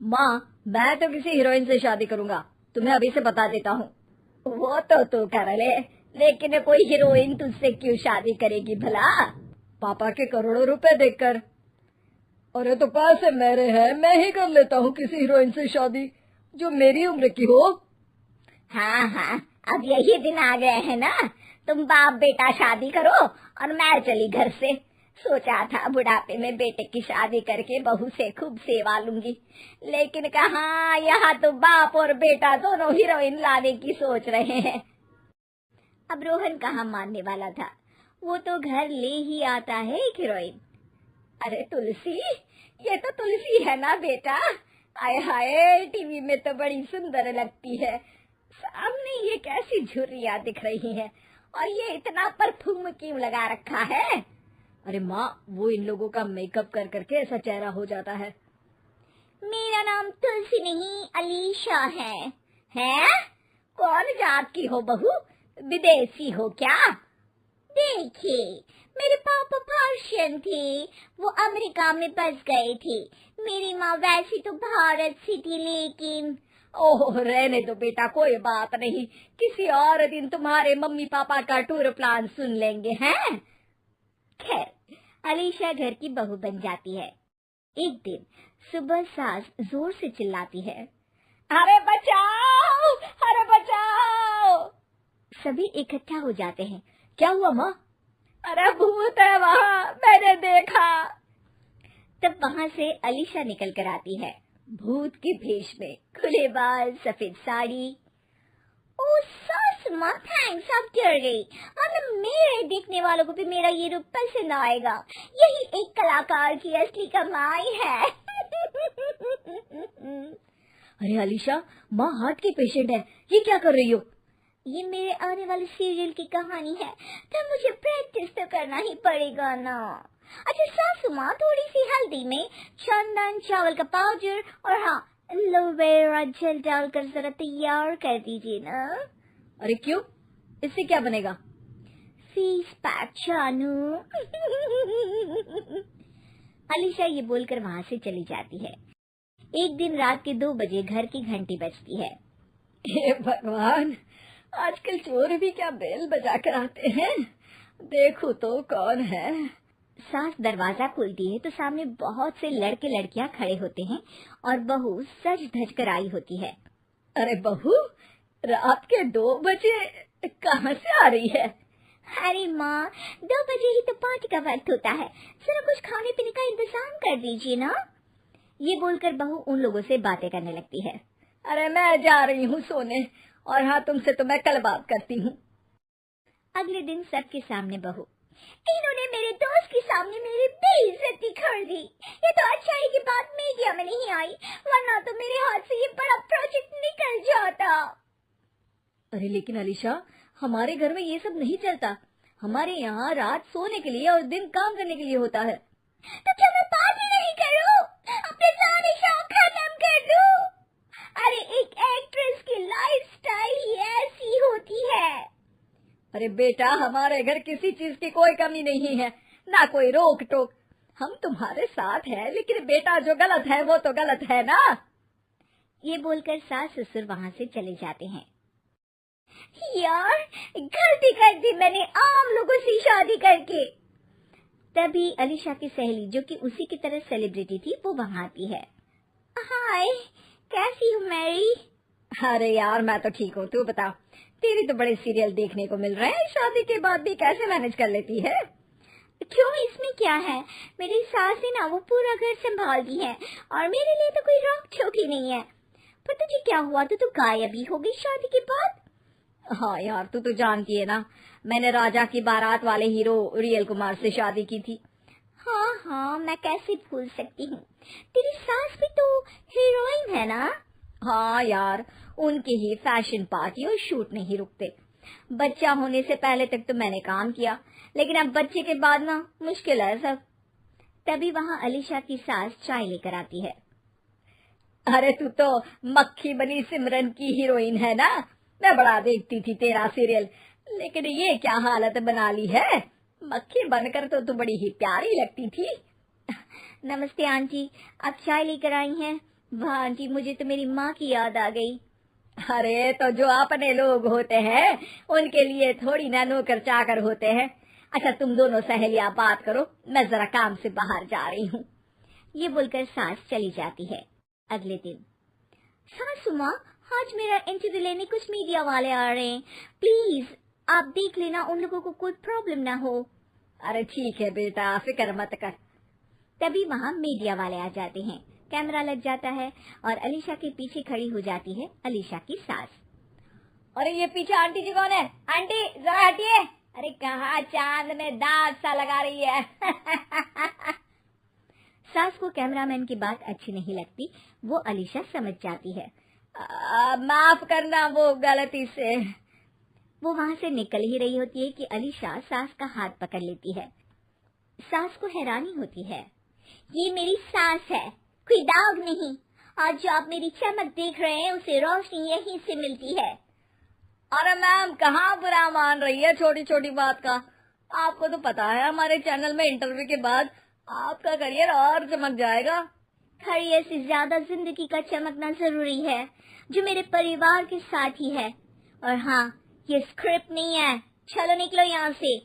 माँ, मैं तो किसी हीरोइन से शादी करूंगा, तुम्हें अभी से बता देता हूँ। वो तो तू कर ले, लेकिन कोई हीरोइन तुझसे क्यों शादी करेगी भला? पापा के करोड़ों रुपए देखकर। अरे तो पैसे मेरे हैं, मैं ही कर लेता हूँ किसी हीरोइन से शादी जो मेरी उम्र की हो। हाँ हाँ, अब यही दिन आ गए हैं ना, तुम बाप बेटा शादी करो और मैं चली घर से। सोचा था बुढ़ापे में बेटे की शादी करके बहू से खूब सेवा लूंगी, लेकिन कहाँ, यहाँ तो बाप और बेटा दोनों हीरोइन लाने की सोच रहे हैं। अब रोहन कहाँ मानने वाला था, वो तो घर ले ही आता है एक हीरोइन। अरे तुलसी, ये तो तुलसी है ना बेटा? आय हाय, टीवी में तो बड़ी सुंदर लगती है, सामने ये कैसी झुर्रियाँ दिख रही हैं, और ये इतना परफ्यूम क्यों लगा रखा है? अरे माँ, वो इन लोगों का मेकअप कर करके ऐसा चेहरा हो जाता है। मेरा नाम तुलसी नहीं, अलीशा है। हैं? कौन जात की हो बहू? विदेशी हो क्या? देखिए, मेरे पापा पर्शियन थे, वो अमेरिका में बस गए थे। मेरी माँ वैसी तो भारत से थी, लेकिन ओह रहने दो बेटा, कोई बात नहीं, किसी और दिन तुम्हारे मम्मी पापा का टूर प्लान सुन लेंगे हैं। खैर, अलीशा घर की बहू बन जाती है। एक दिन सुबह सास जोर से चिल्लाती है, अरे बचाओ, अरे बचाओ। सभी इकट्ठा हो जाते हैं। क्या हुआ माँ? अरे भूत है वहाँ, मैंने देखा। तब वहाँ से अलीशा निकल कर आती है, भूत के भेष में, खुले बाल, सफेद साड़ी। ओ सस माँ, थैंक्स, आप डर गई, वरना मेरे देखने वालों को भी मेरा ये रूप पसंद आएगा। यही एक कलाकार की असली कमाई है। अरे अलीशा, माँ हार्ट की पेशेंट है, ये क्या कर रही हो? ये मेरे आने वाले सीरियल की कहानी है, तो मुझे प्रैक्टिस तो करना ही पड़ेगा ना। अच्छा सासू माँ, थोड़ी सी हल्दी में चंदन, चावल का पाउडर और हाँ एलोवेरा जेल डालकर जरा तैयार कर दीजिए ना। अरे क्यों, इससे क्या बनेगा? फेस पैक जानू। अलीशा ये बोलकर वहाँ से चली जाती है। एक दिन रात के 2 बजे घर की घंटी बजती है। हे भगवान, आजकल चोर भी क्या बेल बजा कर आते हैं, देखो तो कौन है। सास दरवाजा खोलती है तो सामने बहुत से लड़के लड़कियां खड़े होते हैं और बहू सज धज कर आई होती है। अरे बहू, रात के 2 बजे कहाँ से आ रही है? अरे माँ, 2 बजे ही तो पार्टी का वक्त होता है, जरा कुछ खाने पीने का इंतजाम कर दीजिए ना। ये बोलकर बहू उन लोगों से बातें करने लगती है। अरे मैं जा रही हूँ सोने, और हाँ तुमसे तो मैं कल बात करती हूँ। अगले दिन सबके सामने बहू, इन्होंने मेरे दोस्त के सामने मेरी बेइज्जती कर दी। ये तो अच्छा है कि बात मीडिया में नहीं आई, वरना तो मेरे हाथ से ये बड़ा प्रोजेक्ट निकल जाता। अरे लेकिन अलीशा, हमारे घर में ये सब नहीं चलता, हमारे यहाँ रात सोने के लिए और दिन काम करने के लिए होता है। तो क्या मैं पार्टी नहीं करूँ, अपने सारे शौक खत्म कर दूँ? अरे एक एक्ट्रेस की लाइफस्टाइल ही ऐसी होती है। अरे बेटा, हमारे घर किसी चीज की कोई कमी नहीं है, ना कोई रोक टोक, हम तुम्हारे साथ हैं, लेकिन बेटा जो गलत है वो तो गलत है ना। ये बोलकर सास ससुर वहाँ से चले जाते हैं। यार, गलती कर दी मैंने आम लोगों से शादी करके। तभी अलीशा की सहेली, जो कि उसी की तरह सेलिब्रिटी थी, वो वहाँ आती है। हाय, कैसी हो मैरी? अरे यार मैं तो ठीक हूँ, तू बता, तेरी तो बड़े सीरियल देखने को मिल रहे हैं, शादी के बाद भी कैसे मैनेज कर लेती है? क्यों, इसमें क्या है, मेरी सास है ना, वो पूरा घर संभालती है और मेरे लिए तो कोई रोक टोक ही नहीं है। पर तुझे क्या हुआ, तू गायब ही हो गई शादी के बाद? हाँ यार, तू तो जानती है ना, मैंने राजा की बारात वाले हीरो रियल कुमार से शादी की थी। हाँ हाँ, मैं कैसे भूल सकती हूँ, तेरी सास भी तो हीरोइन है ना। हाँ यार, उनके ही फैशन पार्टी और शूट नहीं रुकते। बच्चा होने से पहले तक तो मैंने काम किया, लेकिन अब बच्चे के बाद ना मुश्किल है सब। तभी वहाँ अलीशा की सास चाय लेकर आती है। अरे तू तो मक्खी बनी सिमरन की हीरोइन है ना, मैं बड़ा देखती थी तेरा सीरियल, लेकिन ये क्या हालत बना ली है, मक्खी बनकर तो तू बड़ी ही प्यारी लगती थी। नमस्ते आंटी, आप चाय लेकर आई हैं, वाह आंटी, मुझे तो मेरी माँ की याद आ गई। अरे तो जो अपने लोग होते हैं उनके लिए थोड़ी ना नौकर चाकर होते हैं। अच्छा तुम दोनों सहेलियां बात करो, मैं जरा काम से बाहर जा रही हूँ। ये बोलकर सास चली जाती है। अगले दिन, सासू माँ, आज मेरा इंटरव्यू लेने कुछ मीडिया वाले आ रहे हैं, प्लीज आप देख लेना उन लोगों को कोई प्रॉब्लम ना हो। अरे ठीक है बेटा, फिक्र मत कर। तभी वहाँ मीडिया वाले आ जाते हैं, कैमरा लग जाता है और अलीशा के पीछे खड़ी हो जाती है अलीशा की सास। अरे ये पीछे आंटी जी कौन है? आंटी जरा हटिए। अरे कहाँ चांद में दांत सा लगा रही है। सास को कैमरामैन की बात अच्छी नहीं लगती, वो अलीशा समझ जाती है। माफ करना, वो गलती से। वो वहाँ से निकल ही रही होती है कि अलीशा सास का हाथ पकड़ लेती है। सास को हैरानी होती है, ये मेरी सास है, कोई दाग नहीं। आज जो आप मेरी चमक देख रहे हैं उसे रोशनी यहीं से मिलती है। अरे मैम, कहाँ बुरा मान रही है छोटी छोटी बात का? आपको तो पता है हमारे चैनल में इंटरव्यू के बाद आपका करियर और चमक जाएगा। करियर से ज्यादा जिंदगी का चमकना जरूरी है, जो मेरे परिवार के साथ ही है। और हाँ, ये स्क्रिप्ट नहीं है, चलो निकलो यहाँ से।